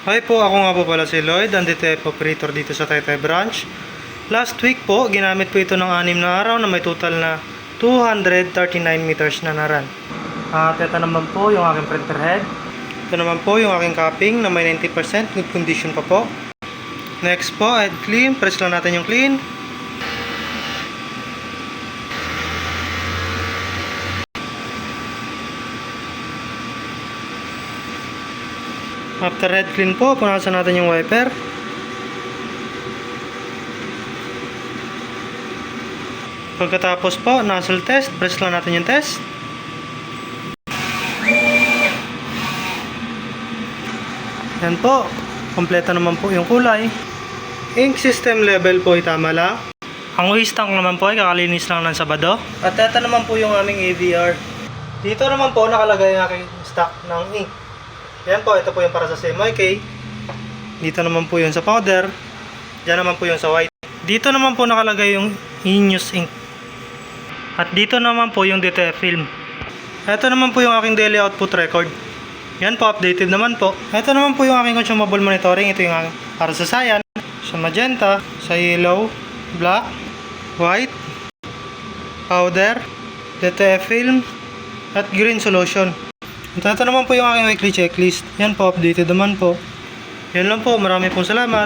Hi po, ako nga po pala si Lloyd, ang DTF operator dito sa Taytay branch. Last week po, ginamit po ito ng 6 na araw na may total na 239 meters na naran. At ito naman po yung aking printer head. Ito naman po yung aking capping na may 90% good condition pa po. Next po, head clean. Press lang natin yung clean. After head clean po, punasan natin yung wiper. Pagkatapos po, nozzle test. Press lang natin yung test. Yan po. Kompleto naman po yung kulay. Ink system level po ay tama lang. Ang waste tank naman po ay kakalinis lang ng Sabado. At ito naman po yung aming AVR. Dito naman po nakalagay ang aking stock ng ink. Yan po, ito po yung para sa CMYK. Dito naman po yung sa powder. Diyan naman po yung sa white. Dito naman po nakalagay yung Inus ink. At dito naman po yung DTF film. Ito naman po yung aking daily output record. Yan po, updated naman po. Ito naman po yung aking consumable monitoring. Ito yung aking para sa cyan, sa magenta, sa yellow, black, white, powder, DTF film, at green solution. Ito naman po yung aking weekly checklist. Yan po, updated naman po. Yan lang po, marami pong salamat.